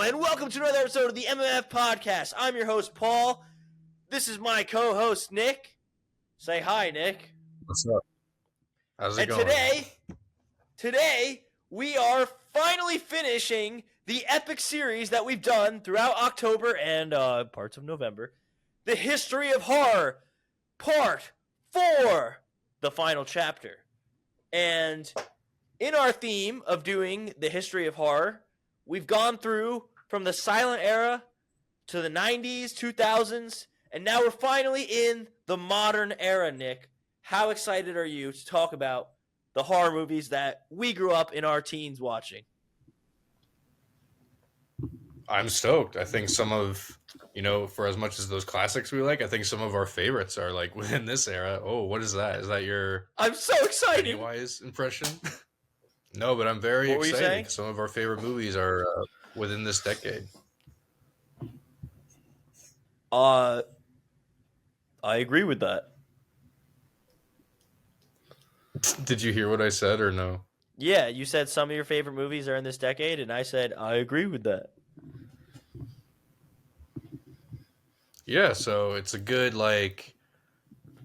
and welcome to another episode of the MMF podcast. I'm your host, Paul. This is my co-host, Nick. Say hi, Nick. What's up? How's it going? Today, we are finally finishing the epic series that we've done throughout October and parts of November. The History of Horror, Part 4, the final chapter. And in our theme of doing the History of Horror, we've gone through from the silent era to the 90s, 2000s, and now we're finally in the modern era, Nick. How excited are you to talk about the horror movies that we grew up in our teens watching? I'm stoked. I think some of, for as much as those classics we like, I think some of our favorites are like within this era. Oh, what is that? Is that your I'm so excited. Pennywise impression? No, but I'm very excited. Some of our favorite movies are within this decade. I agree with that. Did you hear what I said or no? Yeah, you said some of your favorite movies are in this decade, and I said I agree with that. Yeah, so it's a good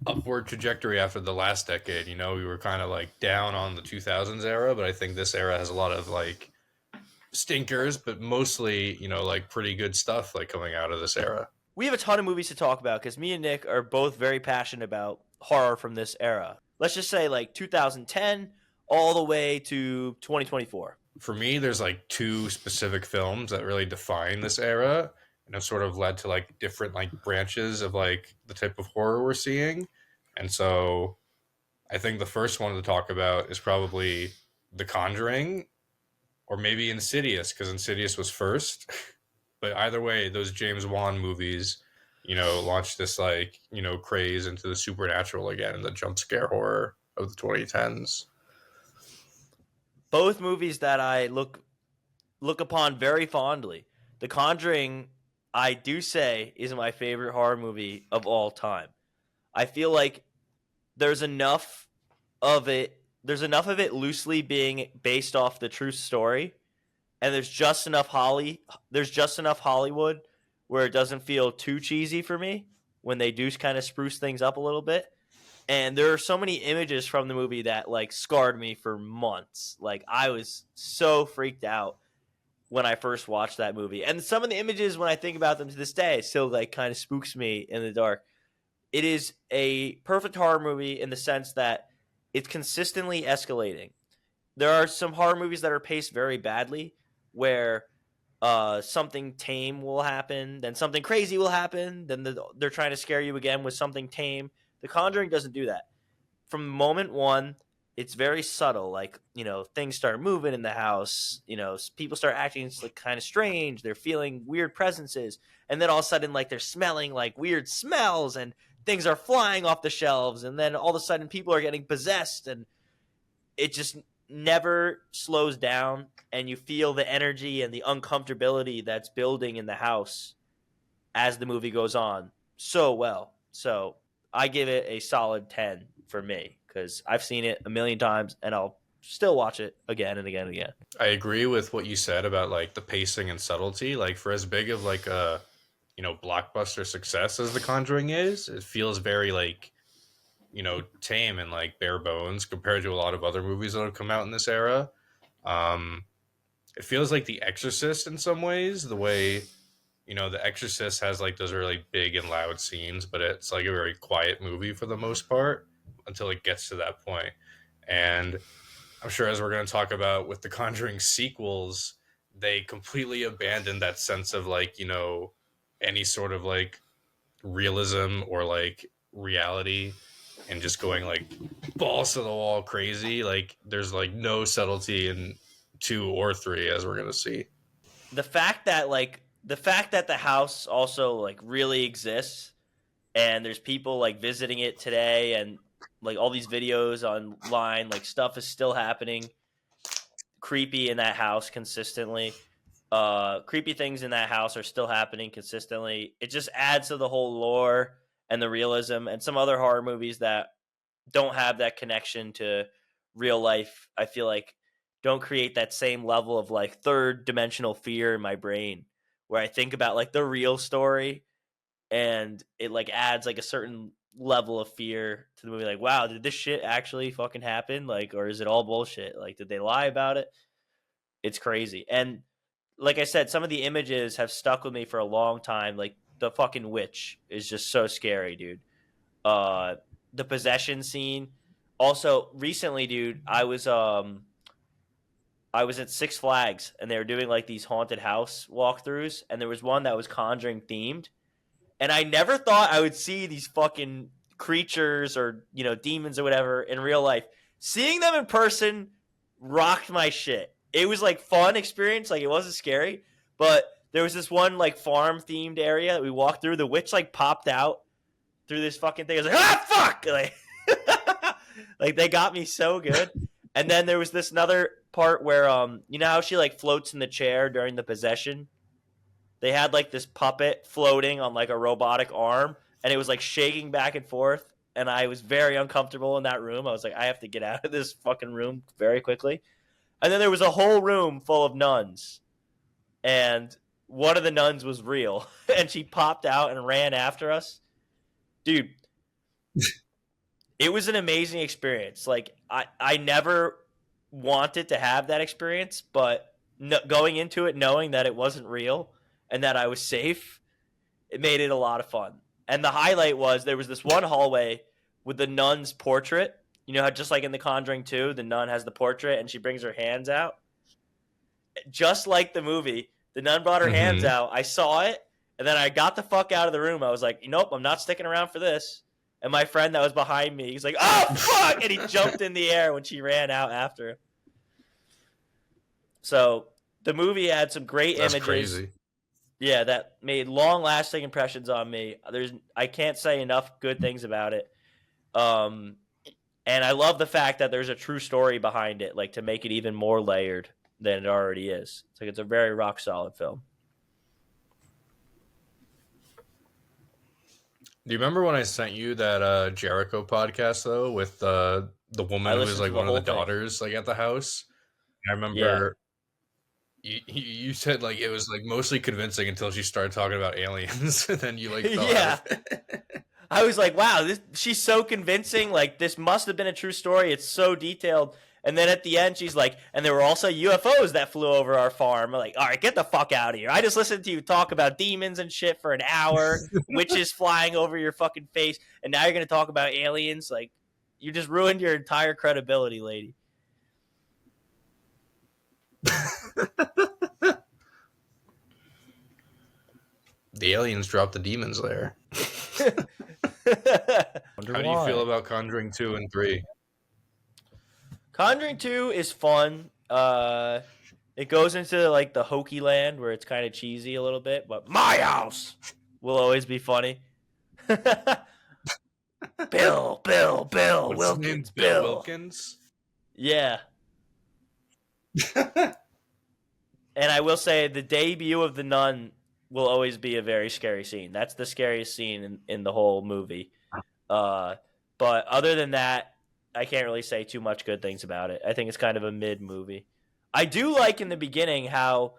upward trajectory after the last decade. We were kind of down on the 2000s era, but I think this era has a lot of stinkers, but mostly, pretty good stuff coming out of this era. We have a ton of movies to talk about because me and Nick are both very passionate about horror from this era. Let's just say 2010 all the way to 2024. For me, there's two specific films that really define this era and have sort of led to different branches of the type of horror we're seeing. And so I think the first one to talk about is probably The Conjuring or maybe Insidious, because Insidious was first. But either way, those James Wan movies, launched this craze into the supernatural again and the jump scare horror of the 2010s. Both movies that I look upon very fondly. The Conjuring, I do say, is my favorite horror movie of all time. I feel like there's enough of it loosely being based off the true story, and there's just enough Hollywood where it doesn't feel too cheesy for me when they do kind of spruce things up a little bit. And there are so many images from the movie that scarred me for months. I was so freaked out when I first watched that movie. And some of the images, when I think about them to this day, still kind of spooks me in the dark. It is a perfect horror movie in the sense that it's consistently escalating. There are some horror movies that are paced very badly, where something tame will happen, then something crazy will happen, then they're trying to scare you again with something tame. The Conjuring doesn't do that. From moment one, it's very subtle. Things start moving in the house. People start acting kind of strange. They're feeling weird presences. And then all of a sudden, they're smelling weird smells, and things are flying off the shelves. And then all of a sudden, people are getting possessed. And it just never slows down. And you feel the energy and the uncomfortability that's building in the house as the movie goes on so well. So I give it a solid 10 for me because I've seen it a million times and I'll still watch it again and again and again. I agree with what you said about the pacing and subtlety. For as big of a blockbuster success as The Conjuring is, it feels very tame and bare bones compared to a lot of other movies that have come out in this era. It feels like The Exorcist in some ways, the way The Exorcist has those really big and loud scenes, but it's a very quiet movie for the most part until it gets to that point. And I'm sure, as we're going to talk about with the Conjuring sequels, they completely abandoned that sense of any sort of realism or reality and just going balls to the wall crazy. There's no subtlety in 2 or 3, as we're going to see. The fact that the house also really exists and there's people visiting it today, and all these videos online, stuff is still happening creepy in that house consistently. Creepy things in that house are still happening consistently. It just adds to the whole lore and the realism. And some other horror movies that don't have that connection to real life, I feel don't create that same level of third dimensional fear in my brain where I think about like the real story, and it like adds like a certain level of fear to the movie. Like, wow, did this shit actually fucking happen? Like, or is it all bullshit? Like, did they lie about it? It's crazy. And like I said, some of the images have stuck with me for a long time. Like the fucking witch is just so scary, dude. Uh, the possession scene. Also, recently, dude, I was at Six Flags and they were doing like these haunted house walkthroughs, and there was one that was Conjuring themed, and I never thought I would see these fucking creatures or demons or whatever in real life. Seeing them in person rocked my shit. It was like fun experience, like it wasn't scary, but there was this one like farm themed area that we walked through. The witch like popped out through this fucking thing. I was like, ah, fuck! Like, like they got me so good. And then there was this another part where you know how she like floats in the chair during the possession. They had like this puppet floating on like a robotic arm, and it was like shaking back and forth. And I was very uncomfortable in that room. I was like, I have to get out of this fucking room very quickly. And then there was a whole room full of nuns, and one of the nuns was real, and she popped out and ran after us. Dude, it was an amazing experience. Like I never wanted to have that experience, but going into it knowing that it wasn't real and that I was safe, it made it a lot of fun. And the highlight was there was this one hallway with the nun's portrait. You know how just like in The Conjuring 2, the nun has the portrait and she brings her hands out? Just like the movie, the nun brought her hands out. I saw it, and then I got the fuck out of the room. I was like, nope, I'm not sticking around for this. And my friend that was behind me, he's like, oh, fuck! And he jumped in the air when she ran out after him. So the movie had some great That's images. crazy. Yeah, that made long-lasting impressions on me. I can't say enough good things about it. And I love the fact that there's a true story behind it, like to make it even more layered than it already is. It's like it's a very rock-solid film. Do you remember when I sent you that Jericho podcast though with the woman who was like one of the daughters like at the house? I remember you said like it was like mostly convincing until she started talking about aliens, and then you like fell out of it. I was like, wow, she's so convincing. Like this must have been a true story. It's so detailed. And then at the end, she's like, and there were also UFOs that flew over our farm. I'm like, all right, get the fuck out of here. I just listened to you talk about demons and shit for an hour, witches flying over your fucking face, and now you're going to talk about aliens? Like, you just ruined your entire credibility, lady. The aliens dropped the demons there. How do you feel about Conjuring 2 and 3? Conjuring 2 is fun. It goes into like the hokey land where it's kind of cheesy a little bit, but my house will always be funny. Bill What's Wilkins, his name? Bill Wilkins? Yeah. And I will say the debut of the nun will always be a very scary scene. That's the scariest scene in the whole movie. But other than that, I can't really say too much good things about it. I think it's kind of a mid movie. I do like in the beginning how,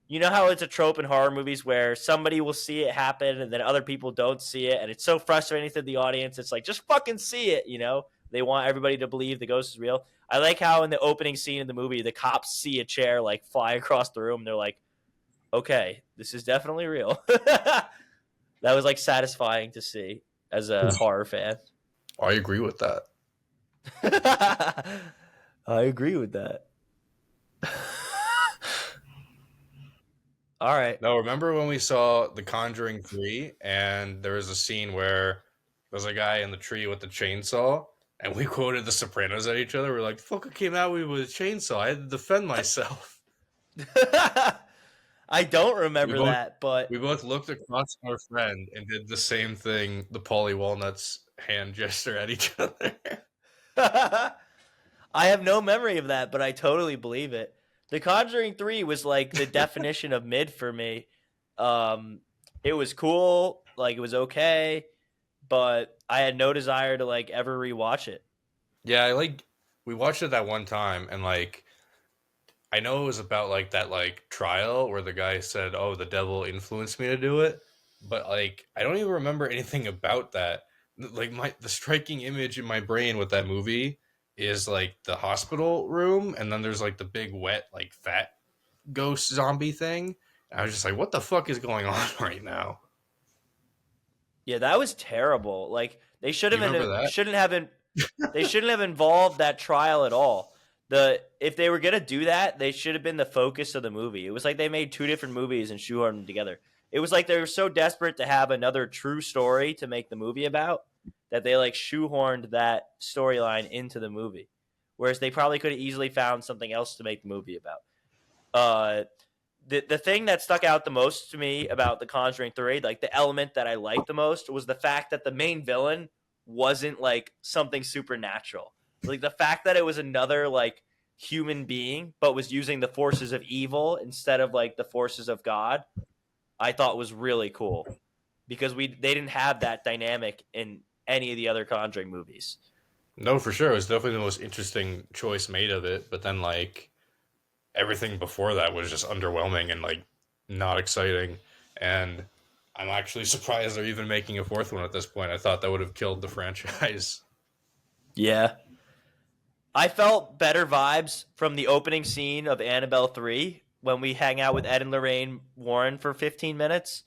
you know how it's a trope in horror movies where somebody will see it happen and then other people don't see it, and it's so frustrating to the audience. It's like, just fucking see it, you know? They want everybody to believe the ghost is real. I like how in the opening scene of the movie, the cops see a chair like fly across the room. And they're like, okay, this is definitely real. That was like satisfying to see as a horror fan. I agree with that. I agree with that. All right. No, remember when we saw The Conjuring 3 and there was a scene where there's a guy in the tree with the chainsaw and we quoted The Sopranos at each other? We're like, fuck, came at me with a chainsaw. I had to defend myself. I don't remember that, but we both looked across our friend and did the same thing, the Paulie Walnuts hand gesture at each other. I have no memory of that, but I totally believe it. The Conjuring 3 was like the definition of mid for me. It was cool, like it was okay, but I had no desire to like ever rewatch it. Yeah, we watched it that one time, and like I know it was about like that like trial where the guy said, "Oh, the devil influenced me to do it," but like I don't even remember anything about that. Like the striking image in my brain with that movie is like the hospital room, and then there's like the big wet like fat ghost zombie thing. And I was just like, "What the fuck is going on right now?" Yeah, that was terrible. Like they should Do you have remember been that? shouldn't have been they shouldn't have involved that trial at all. If they were gonna do that, they should have been the focus of the movie. It was like they made two different movies and shoehorned them together. It was like they were so desperate to have another true story to make the movie about that they like shoehorned that storyline into the movie. Whereas they probably could have easily found something else to make the movie about. Uh, the thing that stuck out the most to me about The Conjuring 3, like the element that I liked the most, was the fact that the main villain wasn't like something supernatural. Like the fact that it was another like human being, but was using the forces of evil instead of like the forces of God, I thought was really cool because they didn't have that dynamic in any of the other Conjuring movies. No, for sure. It was definitely the most interesting choice made of it. But then like everything before that was just underwhelming and like not exciting. And I'm actually surprised they're even making a fourth one at this point. I thought that would have killed the franchise. Yeah. I felt better vibes from the opening scene of Annabelle 3 when we hang out with Ed and Lorraine Warren for 15 minutes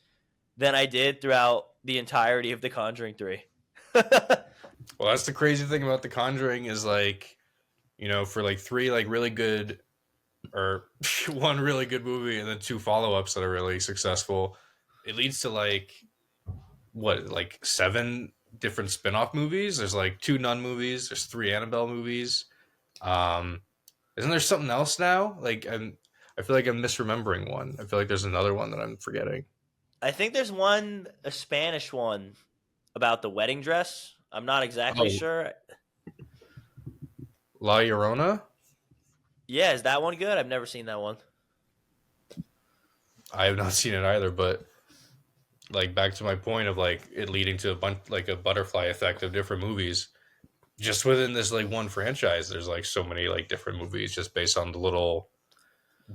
than I did throughout the entirety of The Conjuring 3. Well, that's the crazy thing about The Conjuring is like, for like three like really good or one really good movie and then two follow-ups that are really successful, it leads to like what, like seven different spin-off movies. There's like two Nun movies, there's three Annabelle movies. Um isn't there something else now? I feel like I'm misremembering one. I feel like there's another one that I'm forgetting. I think there's a Spanish one about the wedding dress. I'm not exactly Oh, sure. La Llorona? Yeah, is that one good? I've never seen that one. I have not seen it either, but like back to my point of like it leading to a bunch like a butterfly effect of different movies. Just within this like one franchise, there's like so many like different movies just based on the little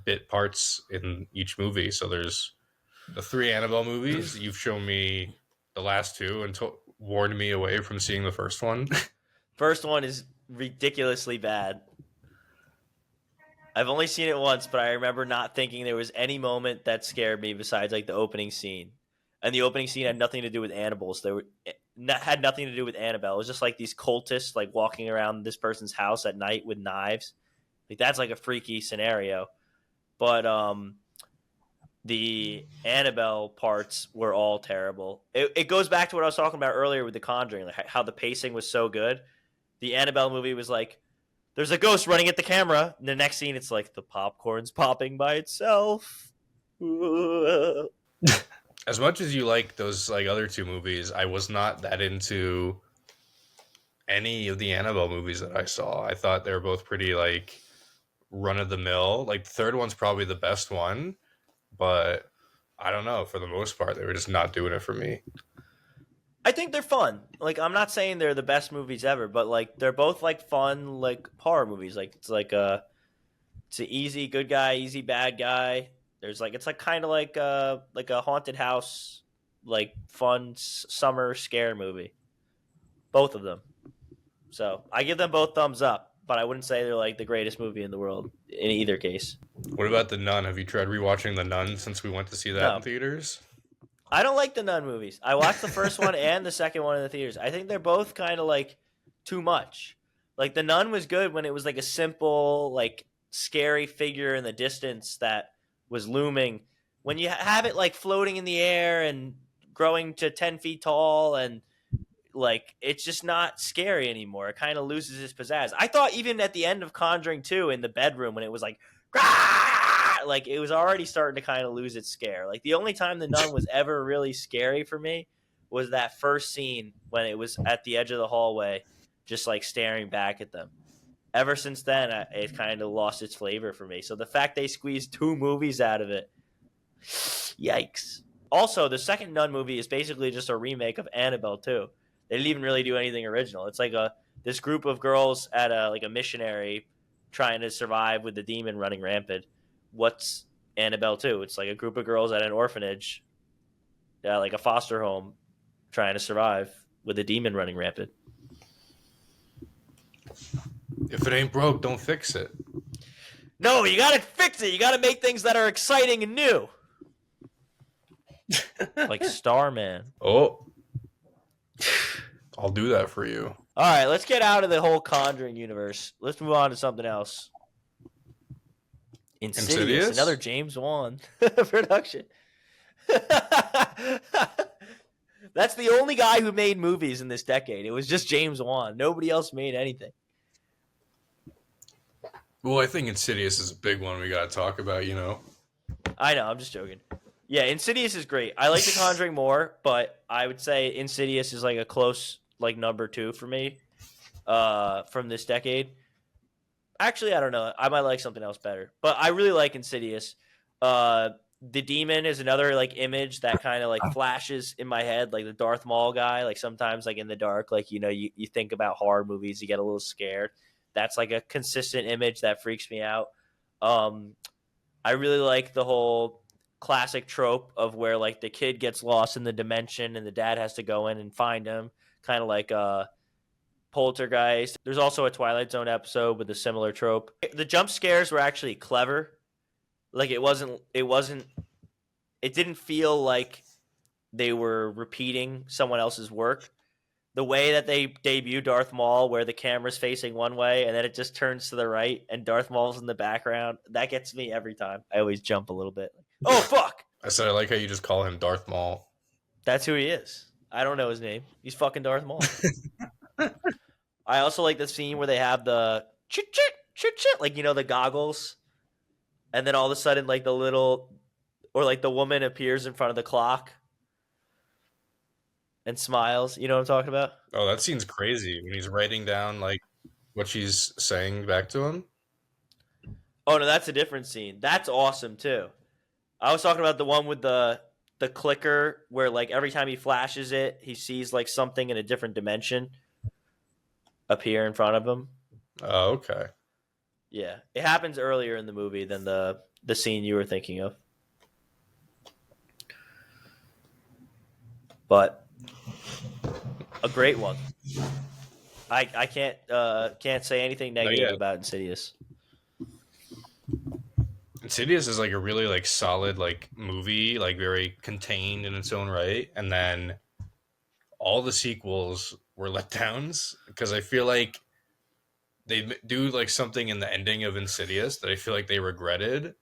bit parts in each movie. So there's the three Annabelle movies. You've shown me the last two and warned me away from seeing the first one. First one is ridiculously bad. I've only seen it once, but I remember not thinking there was any moment that scared me besides like the opening scene. And the opening scene had nothing to do with animals. Had nothing to do with Annabelle. It was just like these cultists like walking around this person's house at night with knives. Like that's like a freaky scenario. But the Annabelle parts were all terrible. It goes back to what I was talking about earlier with The Conjuring, like how the pacing was so good. The Annabelle movie was like, there's a ghost running at the camera. And the next scene, it's like the popcorn's popping by itself. As much as you like those like other two movies, I was not that into any of the Annabelle movies that I saw. I thought they were both pretty like run of the mill. Like the third one's probably the best one, but I don't know. For the most part, they were just not doing it for me. I think they're fun. Like I'm not saying they're the best movies ever, but like they're both like fun like horror movies. Like it's an easy good guy, easy bad guy. There's like it's like kind of like a haunted house like fun summer scare movie. Both of them. So I give them both thumbs up, but I wouldn't say they're like the greatest movie in the world in either case. What about The Nun? Have you tried rewatching The Nun since we went to see that in No, theaters? I don't like the Nun movies. I watched the first one and the second one in the theaters. I think they're both kind of like too much. Like the Nun was good when it was like a simple, like scary figure in the distance that was looming. When you have it like floating in the air and growing to 10 feet tall and like it's just not scary anymore. It kind of loses its pizzazz. I thought even at the end of Conjuring 2 in the bedroom when it was like like it was already starting to kind of lose its scare. Like the only time the Nun was ever really scary for me was that first scene when it was at the edge of the hallway just like staring back at them. Ever since then it kind of lost its flavor for me. So the fact they squeezed two movies out of it, yikes. Also, the second Nun movie is basically just a remake of Annabelle 2. They didn't even really do anything original. It's like this group of girls at a missionary trying to survive with the demon running rampant. What's Annabelle 2? It's like a group of girls at an orphanage, like a foster home, trying to survive with a demon running rampant. If it ain't broke, don't fix it. No, you gotta fix it. You gotta make things that are exciting and new. Like Starman. Oh, I'll do that for you. All right, let's get out of the whole Conjuring universe. Let's move on to something else. Insidious? Another James Wan production. That's the only guy who made movies in this decade. It was just James Wan. Nobody else made anything. Well, I think Insidious is a big one we got to talk about, I know, I'm just joking. Yeah, Insidious is great. I like The Conjuring more, but I would say Insidious is like a close number 2 for me from this decade. Actually, I don't know. I might like something else better. But I really like Insidious. The demon is another image that kind of flashes in my head, like the Darth Maul guy. Like sometimes in the dark, you think about horror movies, you get a little scared. That's a consistent image that freaks me out. I really like the whole classic trope of where the kid gets lost in the dimension and the dad has to go in and find him, kind of like Poltergeist. There's also a Twilight Zone episode with a similar trope. The jump scares were actually clever. It didn't feel like they were repeating someone else's work. The way that they debut Darth Maul, where the camera's facing one way and then it just turns to the right and Darth Maul's in the background, that gets me every time. I always jump a little bit. Oh, fuck! I said I like how you just call him Darth Maul. That's who he is. I don't know his name. He's fucking Darth Maul. I also like the scene where they have the chit-chit, chit-chit, the goggles. And then all of a sudden, the woman appears in front of the clock and smiles. You know what I'm talking about? Oh, that scene's crazy when he's writing down what she's saying back to him. Oh no, that's a different scene. That's awesome too. I was talking about the one with the clicker where every time he flashes it, he sees something in a different dimension appear in front of him. Oh, okay. Yeah, it happens earlier in the movie than the scene you were thinking of. But a great one. I can't say anything negative about Insidious. Insidious is a really solid movie, very contained in its own right, and then all the sequels were letdowns because I feel like they do something in the ending of Insidious that I feel like they regretted,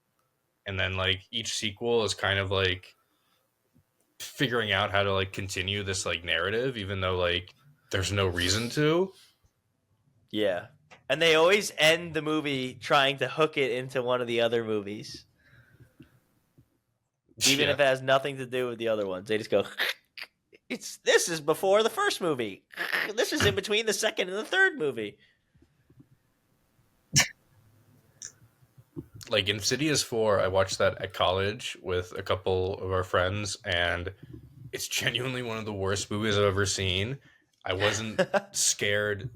and then each sequel is kind of figuring out how to continue this narrative even though there's no reason to. Yeah. And they always end the movie trying to hook it into one of the other movies. Even if it has nothing to do with the other ones. They just go, this is before the first movie. This is in between the second and the third movie. Insidious 4, I watched that at college with a couple of our friends, and it's genuinely one of the worst movies I've ever seen. I wasn't scared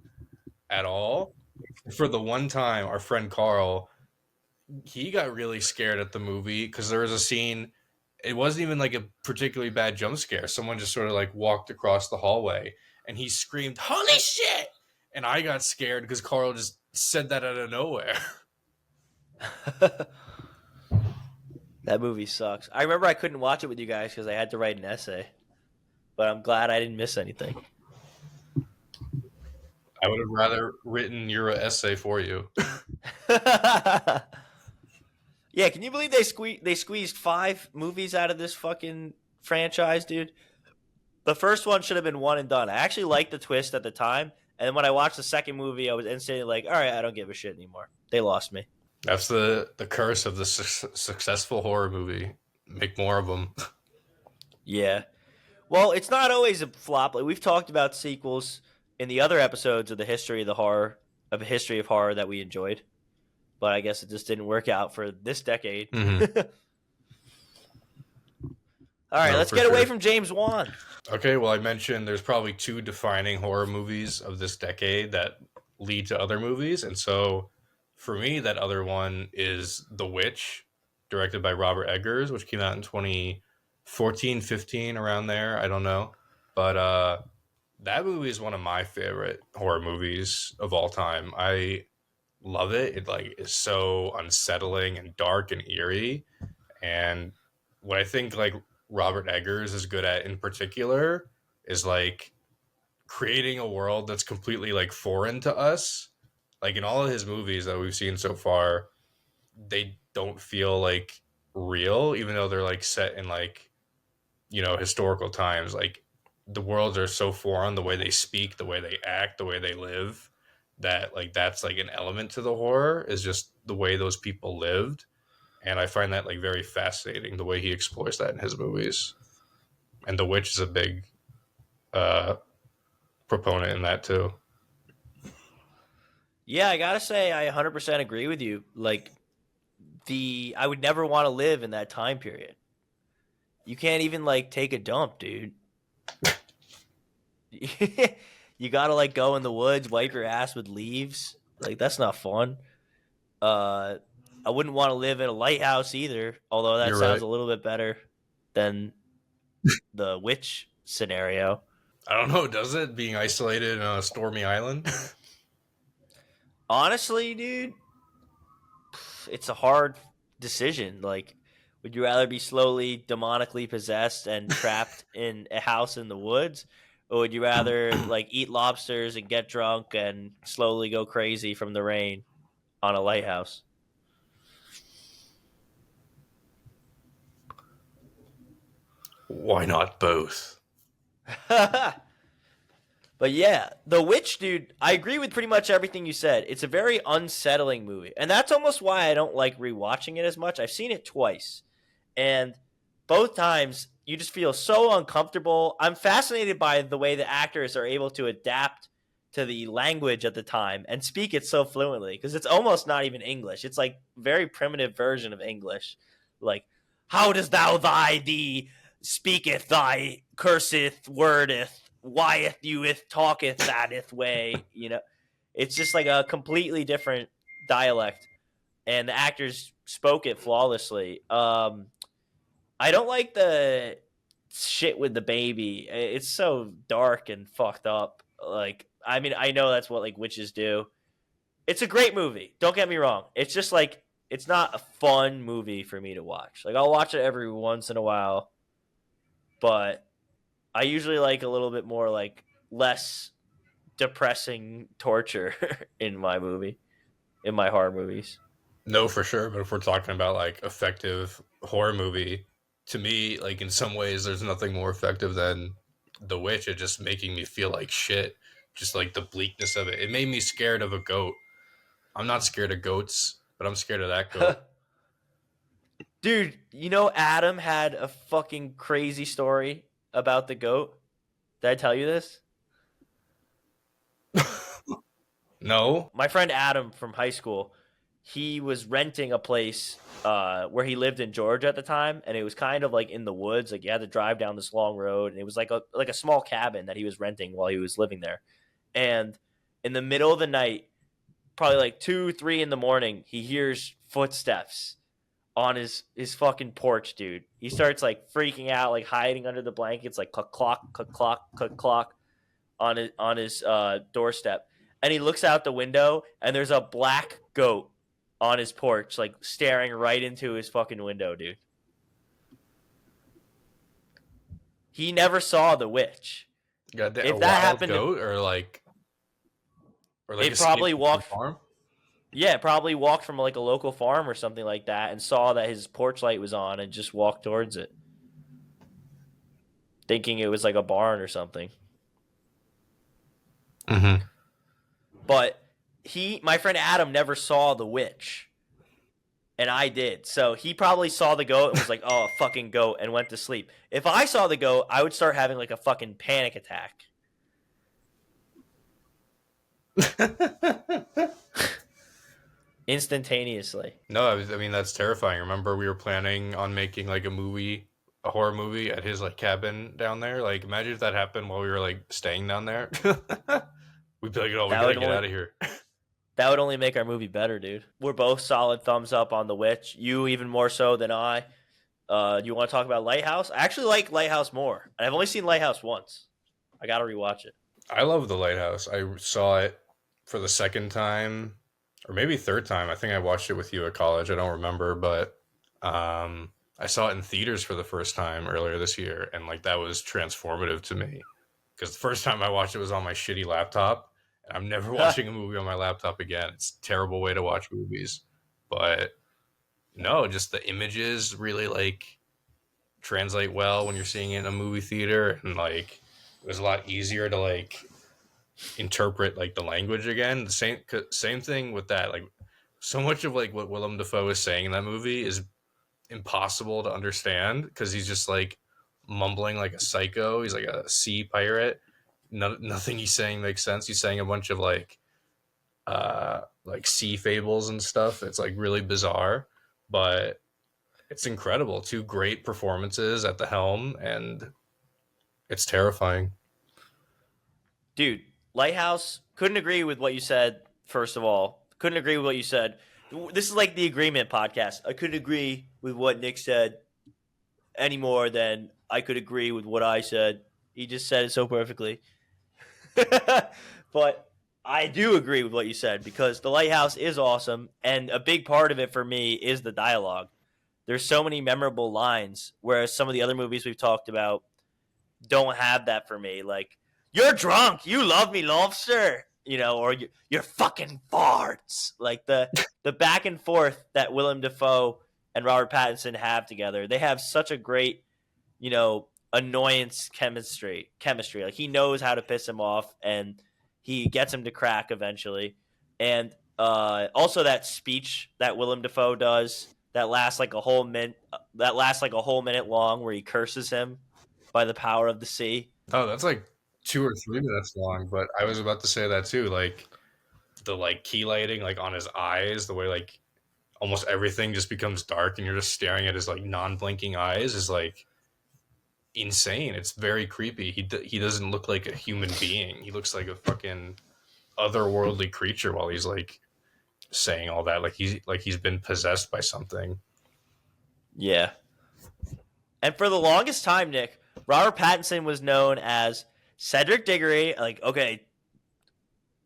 at all. For the one time, our friend Carl, he got really scared at the movie because there was a scene. It wasn't even a particularly bad jump scare. Someone just sort of walked across the hallway and he screamed, "Holy shit!" And I got scared because Carl just said that out of nowhere. That movie sucks. I remember I couldn't watch it with you guys because I had to write an essay. But I'm glad I didn't miss anything. I would have rather written your essay for you. Yeah, can you believe they squeezed 5 movies out of this fucking franchise, dude? The first one should have been one and done. I actually liked the twist at the time, and then when I watched the second movie, I was instantly like, all right, I don't give a shit anymore. They lost me. That's the curse of the successful horror movie. Make more of them. Yeah. Well, it's not always a flop. We've talked about sequels in the other episodes of the history of a history of horror that we enjoyed, but I guess it just didn't work out for this decade. Mm-hmm. All right, let's get away from James Wan. Okay, well, I mentioned there's probably 2 defining horror movies of this decade that lead to other movies, and so For me, that other one is The Witch, directed by Robert Eggers, which came out in 2014, 15, around there. I don't know. But that movie is one of my favorite horror movies of all time. I love it. It like is so unsettling and dark and eerie. And what I think like Robert Eggers is good at in particular is like creating a world that's completely like foreign to us. Like in all of his movies that we've seen so far, they don't feel like real, even though they're like set in like, historical times. Like the worlds are so foreign, the way they speak, the way they act, the way they live, that like that's like an element to the horror is just the way those people lived. And I find that like very fascinating the way he explores that in his movies. And The Witch is a big uh proponent in that too. Yeah, I gotta say, I 100% agree with you. Like, I would never want to live in that time period. You can't even like take a dump, dude. You gotta like go in the woods, wipe your ass with leaves. Like that's not fun. Uh, I wouldn't want to live in a lighthouse either. Although that You're sounds right. a little bit better than the witch scenario. I don't know, does it being isolated on a stormy island? Honestly, dude, it's a hard decision. Like, would you rather be slowly demonically possessed and trapped in a house in the woods, or would you rather like eat lobsters and get drunk and slowly go crazy from the rain on a lighthouse? Why not both? But yeah, The Witch, dude, I agree with pretty much everything you said. It's a very unsettling movie. And that's almost why I don't like rewatching it as much. I've seen it twice. And both times you just feel so uncomfortable. I'm fascinated by the way the actors are able to adapt to the language at the time and speak it so fluently because it's almost not even English. It's like very primitive version of English. Like, how does thou thy thee speaketh thy curseth wordeth whyeth youeth talketh thateth way, it's just like a completely different dialect and the actors spoke it flawlessly. I don't like the shit with the baby. It's so dark and fucked up. Like, I mean, I know that's what like witches do. It's a great movie, don't get me wrong. It's just like it's not a fun movie for me to watch. Like, I'll watch it every once in a while, but I usually like a little bit more like less depressing torture in my horror movies. No, for sure. But if we're talking about like effective horror movie, to me, like in some ways, there's nothing more effective than The Witch. It just making me feel like shit. Just like the bleakness of it. It made me scared of a goat. I'm not scared of goats, but I'm scared of that goat. Dude, Adam had a fucking crazy story about the goat. Did I tell you this? No. My friend Adam from high school, he was renting a place where he lived in Georgia at the time, and it was kind of like in the woods. Like you had to drive down this long road, and it was like a small cabin that he was renting while he was living there. And in the middle of the night, probably like 2, 3 in the morning, he hears footsteps on his fucking porch, dude. He starts like freaking out, like hiding under the blankets, like cluck clock, cluck clock, cluck clock on his doorstep. And he looks out the window, and there's a black goat on his porch, like staring right into his fucking window, dude. He never saw the witch. Got a If that wild happened to, goat or like it probably escaped from the walked. farm. Yeah, it probably walked from like a local farm or something like that, and saw that his porch light was on, and just walked towards it, thinking it was like a barn or something. Mm-hmm. But my friend Adam never saw the witch, and I did. So he probably saw the goat and was like, "Oh, a fucking goat," and went to sleep. If I saw the goat, I would start having like a fucking panic attack. Instantaneously. No, I mean that's terrifying. Remember, we were planning on making like a horror movie at his like cabin down there. Like, imagine if that happened while we were like staying down there. We'd be like, "Oh, we That gotta would get only out of here." That would only make our movie better, dude. We're both solid thumbs up on The Witch. You even more so than I. You want to talk about Lighthouse? I actually like Lighthouse more. I've only seen Lighthouse once. I got to rewatch it. I love The Lighthouse. I saw it for the second time, or maybe third time. I think I watched it with you at college. I don't remember, but I saw it in theaters for the first time earlier this year, and like that was transformative to me because the first time I watched it was on my shitty laptop, and I'm never watching a movie on my laptop again. It's a terrible way to watch movies, but no, just the images really like translate well when you're seeing it in a movie theater, and like it was a lot easier to like interpret like the language again. The same thing with that. Like so much of like what Willem Dafoe is saying in that movie is impossible to understand because he's just like mumbling like a psycho. He's like a sea pirate. Nothing he's saying makes sense. He's saying a bunch of like sea fables and stuff. It's like really bizarre, but it's incredible. Two great performances at the helm, and it's terrifying. Dude, Lighthouse, couldn't agree with what you said, first of all. Couldn't agree with what you said. This is like the agreement podcast. I couldn't agree with what Nick said any more than I could agree with what I said. He just said it so perfectly. But I do agree with what you said because The Lighthouse is awesome, and a big part of it for me is the dialogue. There's so many memorable lines, whereas some of the other movies we've talked about don't have that for me. Like, you're drunk, you love me, lobster, or you're fucking farts. Like the back and forth that Willem Dafoe and Robert Pattinson have together, they have such a great, annoyance chemistry. Like he knows how to piss him off, and he gets him to crack eventually. And also that speech that Willem Dafoe does that lasts like a whole minute. That lasts like a whole minute long, where he curses him by the power of the sea. Oh, that's like 2 or 3 minutes long. But I was about to say that too. Like the like key lighting, like on his eyes, the way like almost everything just becomes dark, and you're just staring at his like non-blinking eyes is like insane. It's very creepy. He doesn't look like a human being. He looks like a fucking otherworldly creature while he's like saying all that. Like he's been possessed by something. Yeah. And for the longest time, Nick, Robert Pattinson was known as Cedric Diggory. Like, okay,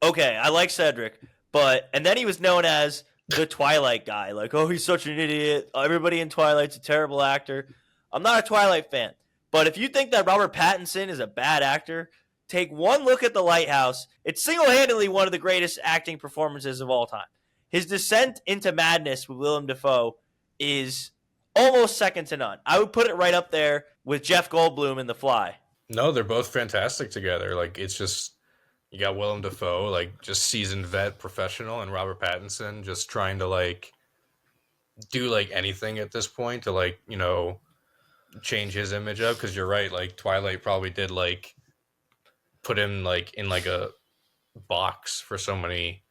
I like Cedric, and then he was known as the Twilight guy. Like, oh, he's such an idiot. Everybody in Twilight's a terrible actor. I'm not a Twilight fan, but if you think that Robert Pattinson is a bad actor, take one look at The Lighthouse. It's single-handedly one of the greatest acting performances of all time. His descent into madness with Willem Dafoe is almost second to none. I would put it right up there with Jeff Goldblum in The Fly. No, they're both fantastic together. Like it's just you got Willem Dafoe, like just seasoned vet professional, and Robert Pattinson just trying to like do like anything at this point to like, change his image up. Because you're right, like Twilight probably did like put him like in like a box for so many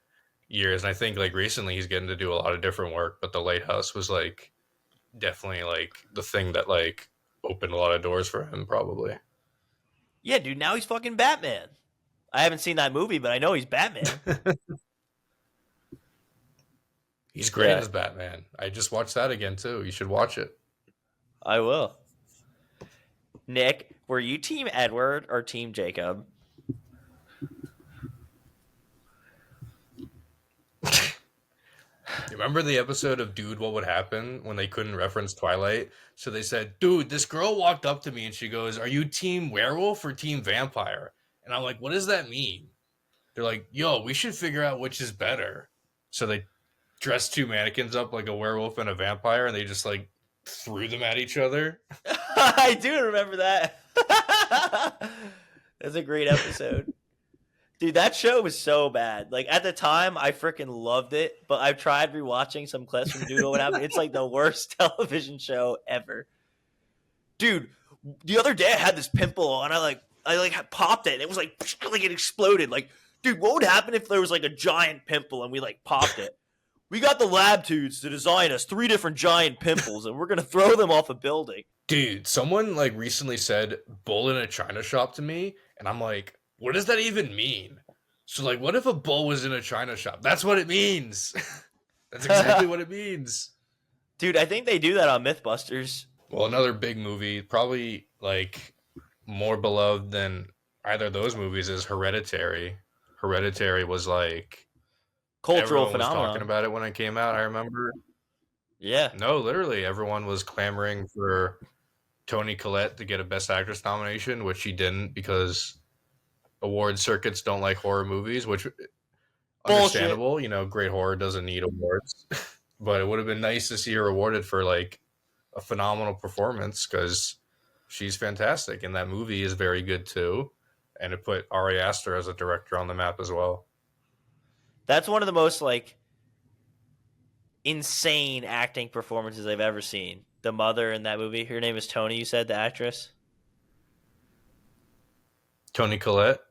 years. And I think like recently he's getting to do a lot of different work, but The Lighthouse was like definitely like the thing that like opened a lot of doors for him probably. Yeah, dude, now he's fucking Batman. I haven't seen that movie, but I know he's Batman. He's great as Batman. I just watched that again too. You should watch it. I will. Nick, were you Team Edward or Team Jacob? Remember the episode of Dude, What Would Happen when they couldn't reference Twilight? So they said, dude, this girl walked up to me and she goes, are you Team Werewolf or Team Vampire? And I'm like, what does that mean? They're like, yo, we should figure out which is better. So they dressed two mannequins up like a werewolf and a vampire, and they just like threw them at each other. I do remember that. That's a great episode. Dude, that show was so bad. Like, at the time, I freaking loved it, but I've tried rewatching some clips from Dude, What Happened. It's like the worst television show ever. Dude, the other day I had this pimple, and I popped it, and it was like it exploded. Like, dude, what would happen if there was like a giant pimple and we like popped it? We got the lab dudes to design us 3 different giant pimples, and we're going to throw them off a building. Dude, someone like recently said bull in a china shop to me, and I'm like, what does that even mean? So, like, what if a bull was in a china shop? That's what it means. That's exactly what it means. Dude, I think they do that on Mythbusters. Well, another big movie, probably like more beloved than either of those movies, is Hereditary. Hereditary was like Cultural everyone was talking phenomenon. about it when it came out. I remember. Yeah. No, literally, everyone was clamoring for Toni Collette to get a Best Actress nomination, which she didn't because award circuits don't like horror movies, which Bullshit. understandable. You know, great horror doesn't need awards, but it would have been nice to see her awarded for like a phenomenal performance because she's fantastic, and that movie is very good too. And it put Ari Aster as a director on the map as well. That's one of the most like insane acting performances I've ever seen. The mother in that movie, her name is Tony, you said, the actress? Toni Collette.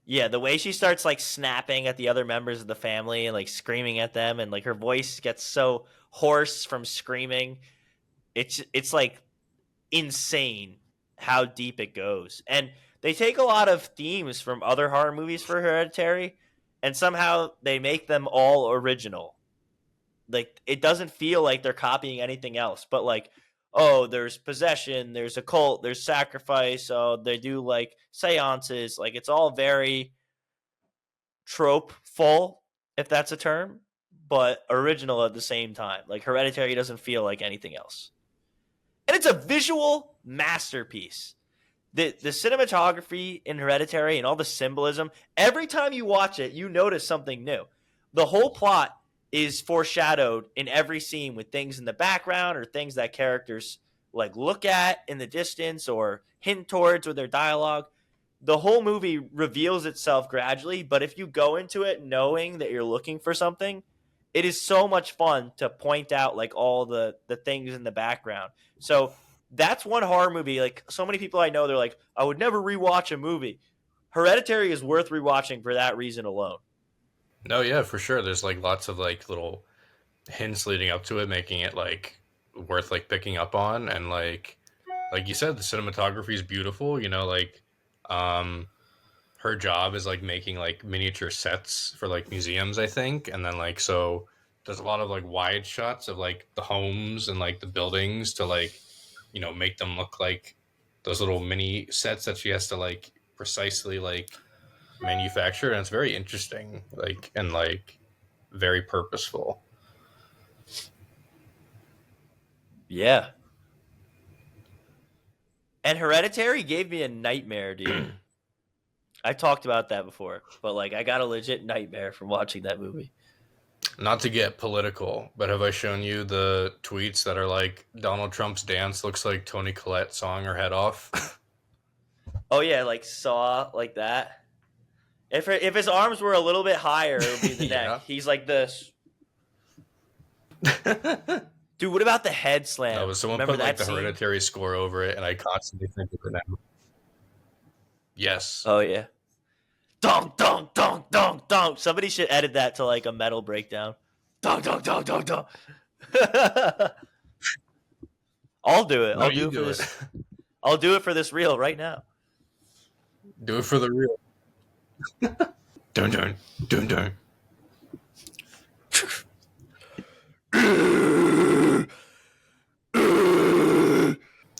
Yeah, the way she starts like snapping at the other members of the family and like screaming at them and like her voice gets so hoarse from screaming. It's like insane how deep it goes. And they take a lot of themes from other horror movies for Hereditary and somehow they make them all original. Like it doesn't feel like they're copying anything else, but like oh, there's possession, there's a cult, there's sacrifice, oh, they do like seances, like it's all very trope full, if that's a term, but original at the same time. Like Hereditary doesn't feel like anything else. And it's a visual masterpiece. The cinematography in Hereditary and all the symbolism, every time you watch it, you notice something new. The whole plot is foreshadowed in every scene with things in the background or things that characters like look at in the distance or hint towards with their dialogue. The whole movie reveals itself gradually, but if you go into it knowing that you're looking for something, it is so much fun to point out like all the things in the background. So that's one horror movie. Like so many people I know, they're like, I would never rewatch a movie. Hereditary is worth rewatching for that reason alone. No, yeah, for sure. There's like lots of like little hints leading up to it, making it like worth like picking up on, and like you said, the cinematography is beautiful. You know, like um her job is like making like miniature sets for like museums, I think, and then like so there's a lot of like wide shots of like the homes and like the buildings to like make them look like those little mini sets that she has to like precisely like manufacture, and it's very interesting, like, and like very purposeful. Yeah. And Hereditary gave me a nightmare, dude. I talked about that before, but like I got a legit nightmare from watching that movie. Not to get political, but have I shown you the tweets that are like Donald Trump's dance looks like Toni Collette sawing her head off? Oh yeah, like Saw, like that. If his arms were a little bit higher, it would be the neck. Yeah. He's like this. Dude, what about the head No, slam? but someone Remember put like that the scene? Hereditary score over it, and I constantly think of it now. Yes. Oh yeah. Dong dong dong dong dong. Somebody should edit that to like a metal breakdown. Dong dong dong dong dong. I'll do it. No, I'll you do it for do it. this. I'll do it for this reel right now. Do it for the real. Dun dun dun dun.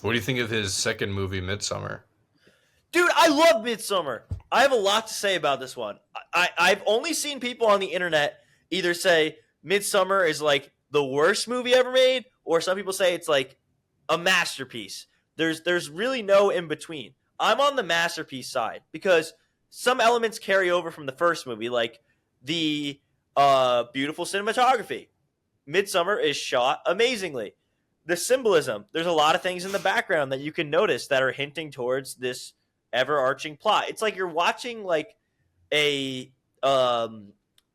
What do you think of his second movie, Midsummer? Dude, I love Midsummer. I have a lot to say about this one. I've only seen people on the internet either say Midsummer is like the worst movie ever made, or some people say it's like a masterpiece. There's really no in between. I'm on the masterpiece side because some elements carry over from the first movie, like the beautiful cinematography. Midsummer is shot amazingly. The symbolism, there's a lot of things in the background that you can notice that are hinting towards this ever-arching plot. It's like you're watching like a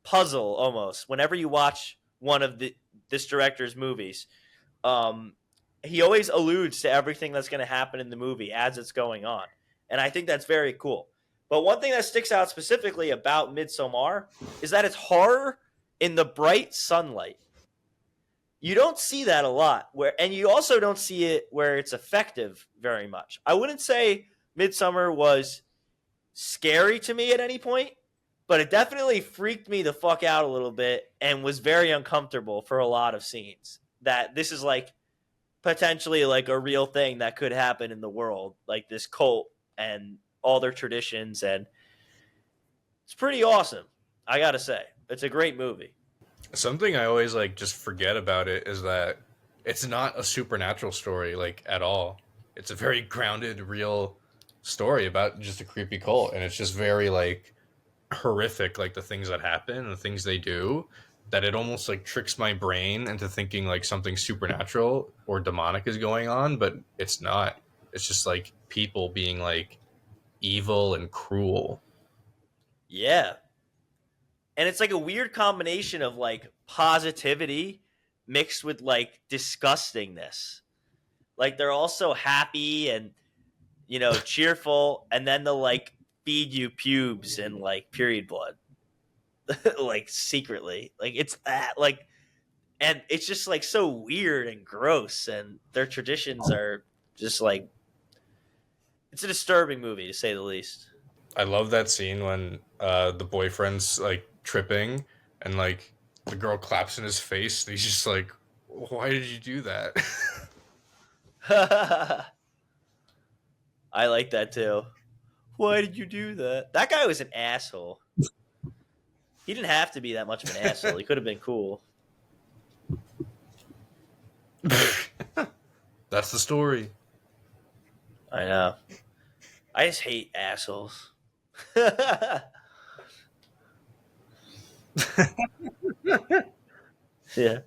puzzle almost. Whenever you watch one of this director's movies, um, he always alludes to everything that's going to happen in the movie as it's going on, and I think that's very cool. But one thing that sticks out specifically about Midsommar is that it's horror in the bright sunlight. You don't see that a lot, and you also don't see it where it's effective very much. I wouldn't say Midsummer was scary to me at any point, but it definitely freaked me the fuck out a little bit and was very uncomfortable for a lot of scenes. That this is like potentially like a real thing that could happen in the world, like this cult and all their traditions, and it's pretty awesome. I gotta say, it's a great movie. Something I always like just forget about it is that it's not a supernatural story like at all. It's a very grounded, real story about just a creepy cult, and it's just very like horrific, like the things that happen and the things they do. That it almost like tricks my brain into thinking like something supernatural or demonic is going on, but it's not. It's just like people being like evil and cruel. Yeah, and it's like a weird combination of like positivity mixed with like disgustingness. Like they're also happy and cheerful, and then they'll like feed you pubes and like period blood, like secretly. Like it's that like, and it's just like so weird and gross, and their traditions are just like it's a disturbing movie to say the least. I love that scene when the boyfriend's like tripping and like the girl claps in his face and he's just like, "Why did you do that?" I like that too. Why did you do that? That guy was an asshole. He didn't have to be that much of an asshole. He could have been cool. That's the story. I know. I just hate assholes. Yeah.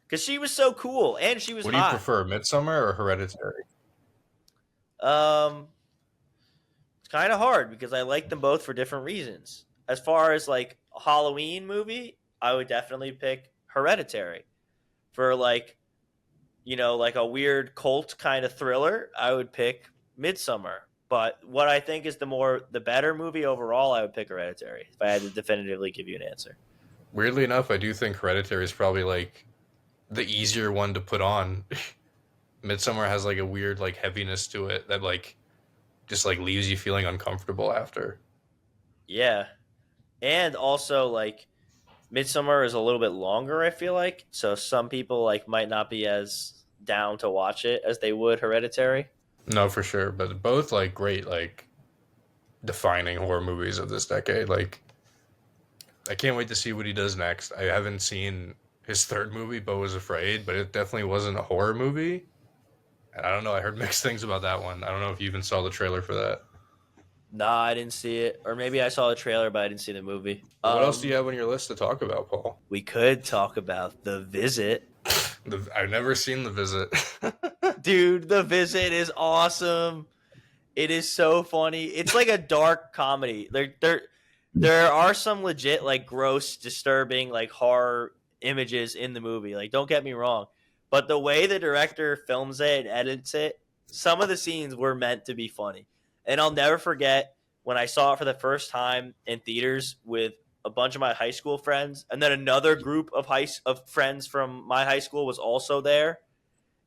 Because she was so cool and she was What do you hot. prefer, Midsummer or Hereditary? Um, it's kind of hard because I like them both for different reasons. As far as like a Halloween movie, I would definitely pick Hereditary. For like, like a weird cult kind of thriller, I would pick Midsummer. But what I think is the better movie overall, I would pick Hereditary if I had to definitively give you an answer. Weirdly enough, I do think Hereditary is probably like the easier one to put on. Midsummer has like a weird like heaviness to it that like just like leaves you feeling uncomfortable after. Yeah. And also like Midsummer is a little bit longer, I feel like. So some people like might not be as down to watch it as they would Hereditary. No, for sure, but both like great like defining horror movies of this decade. Like I can't wait to see what he does next. I haven't seen his third movie, Beau Was Afraid, but it definitely wasn't a horror movie. And I don't know. I heard mixed things about that one. I don't know if you even saw the trailer for that. Nah, I didn't see it. Or maybe I saw the trailer, but I didn't see the movie. What else do you have on your list to talk about, Paul? We could talk about The Visit. I've never seen The Visit. Dude, The Visit is awesome. It is so funny. It's like a dark comedy. There are some legit like gross, disturbing like horror images in the movie. Like don't get me wrong, but the way the director films it and edits it, some of the scenes were meant to be funny. And I'll never forget when I saw it for the first time in theaters with a bunch of my high school friends, and then another group of friends from my high school was also there,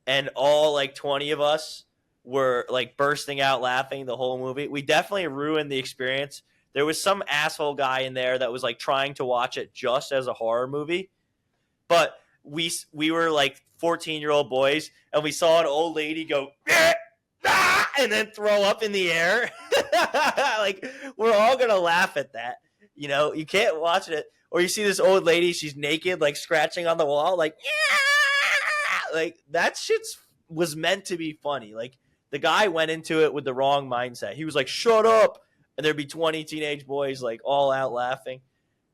and all like 20 of us were like bursting out laughing the whole movie. We definitely ruined the experience. There was some asshole guy in there that was like trying to watch it just as a horror movie, but we were like 14-year-old boys, and we saw an old lady go and then throw up in the air. Like we're all gonna laugh at that. You can't watch it, or you see this old lady, she's naked, like scratching on the wall, like yeah! Like that shit's was meant to be funny. Like the guy went into it with the wrong mindset. He was like, "Shut up," and there'd be 20 teenage boys like all out laughing.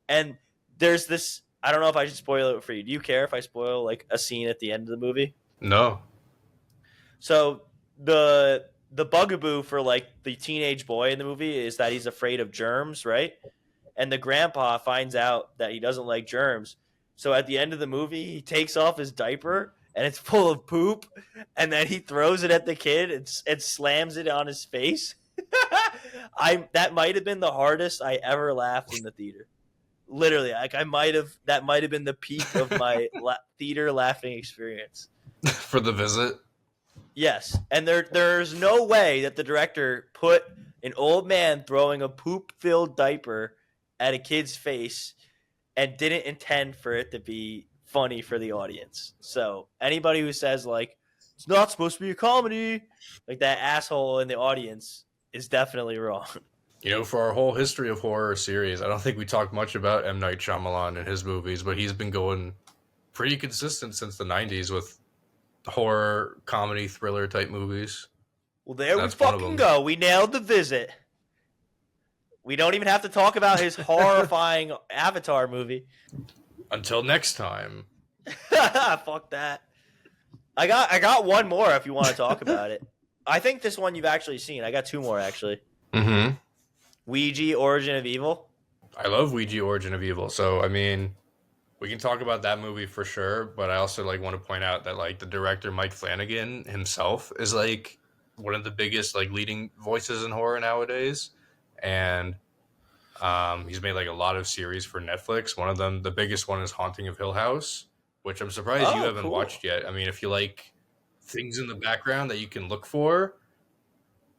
And there's this. I don't know if I should spoil it for you. Do you care if I spoil like a scene at the end of the movie? No. So the bugaboo for like the teenage boy in the movie is that he's afraid of germs, right? And the grandpa finds out that he doesn't like germs. So at the end of the movie, he takes off his diaper and it's full of poop, and then he throws it at the kid and slams it on his face. That might have been the hardest I ever laughed in the theater. Literally, like that might have been the peak of my theater laughing experience. For The Visit? Yes, and there's no way that the director put an old man throwing a poop-filled diaper at a kid's face and didn't intend for it to be funny for the audience. So anybody who says like it's not supposed to be a comedy, like that asshole in the audience is definitely wrong. You know, for our whole history of horror series, I don't think we talked much about M. Night Shyamalan and his movies, but he's been going pretty consistent since the 90s with horror, comedy, thriller type movies. Well, there we fucking go. We nailed The Visit. We don't even have to talk about his horrifying Avatar movie. Until next time. Fuck that. I got one more if you want to talk about it. I think this one you've actually seen. I got two more actually. Mm-hmm. Ouija Origin of Evil. I love Ouija Origin of Evil. So, I mean, we can talk about that movie for sure, but I also like want to point out that like the director Mike Flanagan himself is like one of the biggest like leading voices in horror nowadays. And he's made like a lot of series for Netflix. One of them, the biggest one, is Haunting of Hill House, which I'm surprised you haven't watched yet. I mean, if you like things in the background that you can look for,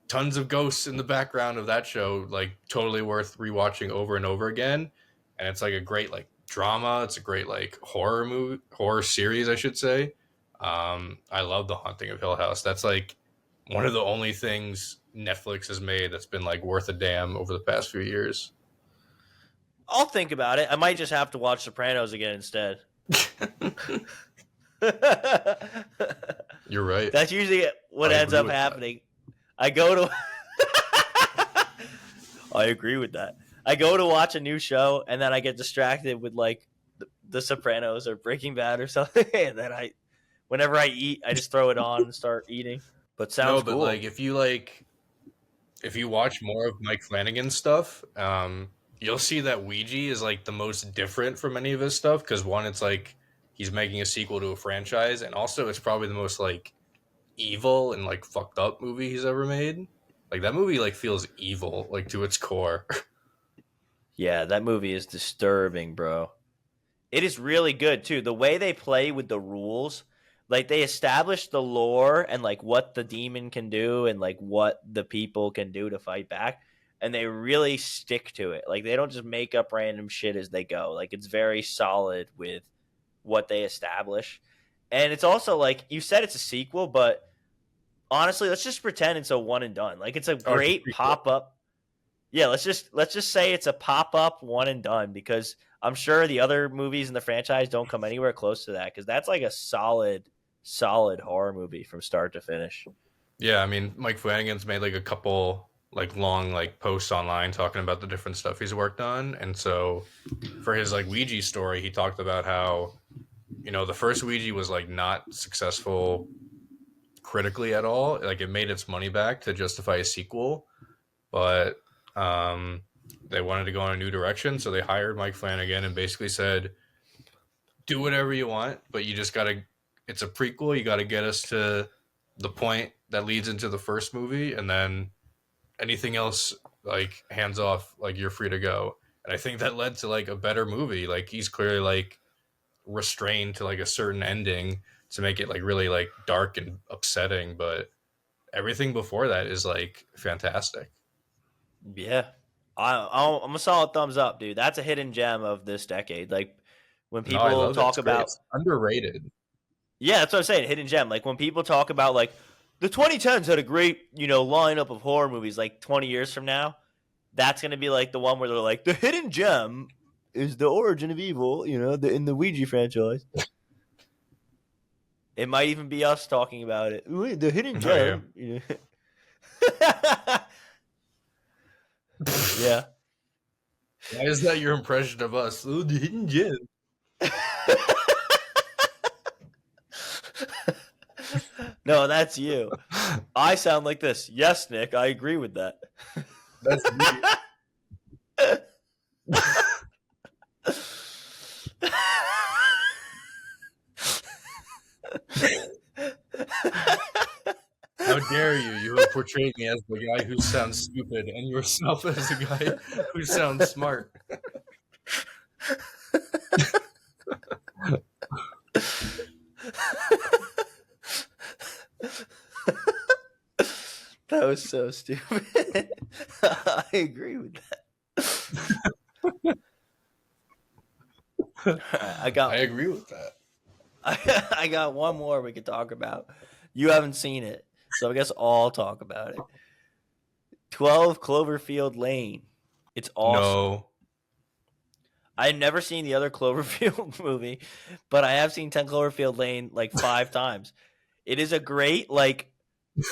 tons of ghosts in the background of that show, like totally worth rewatching over and over again. And it's like a great like drama. It's a great like horror series, I should say. I love The Haunting of Hill House. That's like one of the only things Netflix has made that's been like worth a damn over the past few years. I'll think about it. I might just have to watch Sopranos again instead. You're right. That's usually what ends up happening. I go to I agree with that. I go to watch a new show and then I get distracted with like the Sopranos or Breaking Bad or something, and then whenever I eat, I just throw it on and start eating. But sounds cool. Like if you watch more of Mike Flanagan's stuff, you'll see that Ouija is like the most different from any of his stuff because one, it's like he's making a sequel to a franchise, and also it's probably the most like evil and like fucked up movie he's ever made. Like that movie like feels evil like to its core. Yeah, that movie is disturbing, bro. It is really good too. The way they play with the rules, like they establish the lore and like what the demon can do and like what the people can do to fight back, and they really stick to it. Like they don't just make up random shit as they go. Like it's very solid with what they establish. And it's also like you said it's a sequel, but honestly, let's just pretend it's a one and done. Like it's a great pop-up. Yeah, let's just say it's a pop-up one and done, because I'm sure the other movies in the franchise don't come anywhere close to that, because that's like a solid horror movie from start to finish. Yeah, I mean, Mike Flanagan's made like a couple like long like posts online talking about the different stuff he's worked on, and so for his like Ouija story, he talked about how, you know, the first Ouija was like not successful critically at all. Like it made its money back to justify a sequel, but they wanted to go in a new direction, so they hired Mike Flanagan and basically said, do whatever you want, but you just gotta, it's a prequel, you gotta get us to the point that leads into the first movie, and then anything else, like, hands off, like, you're free to go. And I think that led to like a better movie. Like he's clearly like restrained to like a certain ending to make it like really like dark and upsetting, but everything before that is like fantastic. Yeah, I'm a solid thumbs up, dude. That's a hidden gem of this decade. Like when people talk about it's underrated. Yeah, that's what I'm saying. Hidden gem. Like when people talk about like the 2010s had a great, you know, lineup of horror movies. Like 20 years from now, that's gonna be like the one where they're like the hidden gem is the Origin of Evil. You know, in the Ouija franchise. It might even be us talking about it. Ooh, the hidden gem. Yeah. Yeah. Why is that your impression of us? Oh, the hidden gem. No, that's you. I sound like this. Yes, Nick, I agree with that. That's me. How dare you? You have portrayed me as the guy who sounds stupid and yourself as the guy who sounds smart. That was so stupid. I agree with that. I I got agree with that. I got one more we could talk about. You haven't seen it, so I guess I'll talk about it. 12 Cloverfield Lane. It's awesome. No, I've never seen the other Cloverfield movie, but I have seen 10 Cloverfield Lane like 5 times. It is a great, like,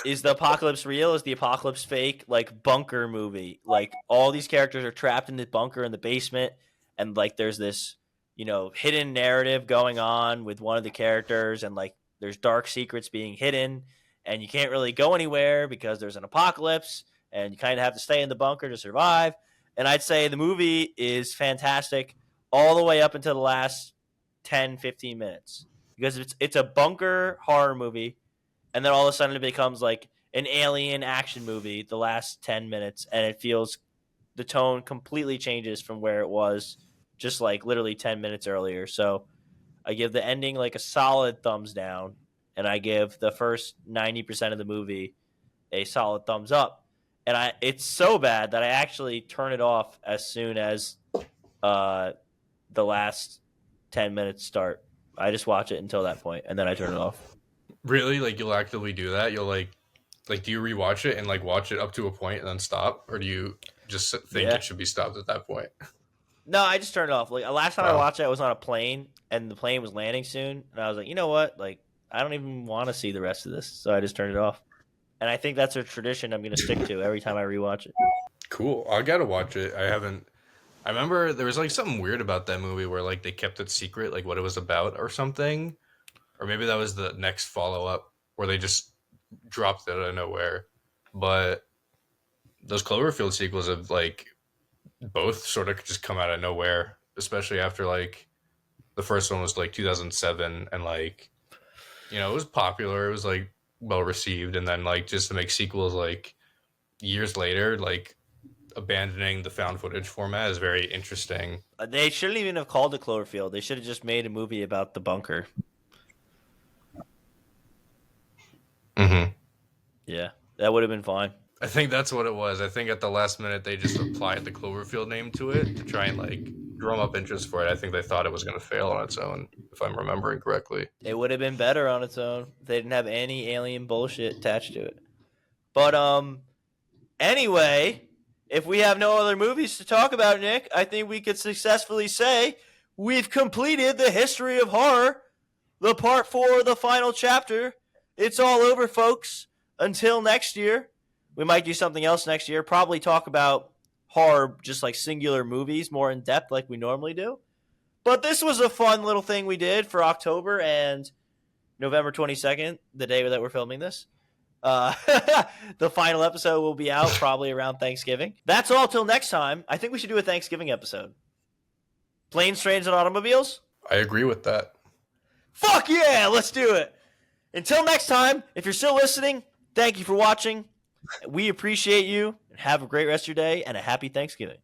is the apocalypse real? Is the apocalypse fake? Like, bunker movie. Like, all these characters are trapped in the bunker in the basement, and, like, there's this, hidden narrative going on with one of the characters, and, like, there's dark secrets being hidden, and you can't really go anywhere because there's an apocalypse, and you kind of have to stay in the bunker to survive. And I'd say the movie is fantastic all the way up until the last 10, 15 minutes because it's a bunker horror movie, and then all of a sudden it becomes like an alien action movie the last 10 minutes, and it feels the tone completely changes from where it was just like literally 10 minutes earlier. So I give the ending like a solid thumbs down, and I give the first 90% of the movie a solid thumbs up. And it's so bad that I actually turn it off as soon as uh, the last 10 minutes start. I just watch it until that point, and then I turn it off. really? Like you'll actively do that? You'll like do you rewatch it and like watch it up to a point and then stop, or do you just think Yeah. it should be stopped at that point? No, I just turned it off. Like last time I Wow. watched it, I was on a plane, and the plane was landing soon, and I was like, you know what? Like, I don't even want to see the rest of this, so I just turned it off. And I think that's a tradition I'm going to stick to every time I rewatch it. Cool. I gotta watch it. I haven't. I remember there was like something weird about that movie where like they kept it secret, like what it was about or something, or maybe that was the next follow up where they just dropped it out of nowhere. But those Cloverfield sequels have like both sort of just come out of nowhere, especially after like the first one was like 2007 and like it was popular, it was like well received, and then like just to make sequels like years later, like abandoning the found footage format is very interesting. They shouldn't even have called it Cloverfield. They should have just made a movie about the bunker. Mm-hmm. Yeah, that would have been fine. I think that's what it was. I think at the last minute they just applied the Cloverfield name to it to try and like drum up interest for it. I think they thought it was going to fail on its own, if I'm remembering correctly. It would have been better on its own if they didn't have any alien bullshit attached to it. But anyway, if we have no other movies to talk about, Nick, I think we could successfully say we've completed the history of horror, the part 4, the final chapter. It's all over, folks. Until next year, we might do something else next year. Probably talk about horror, just like singular movies, more in depth, like we normally do. But this was a fun little thing we did for October and November 22nd, the day that we're filming this. Uh, the final episode will be out probably around Thanksgiving. That's all till next time. I think we should do a Thanksgiving episode. Planes, trains, and automobiles? I agree with that. Fuck yeah, let's do it. Until next time, if you're still listening, thank you for watching. We appreciate you. Have a great rest of your day and a happy Thanksgiving.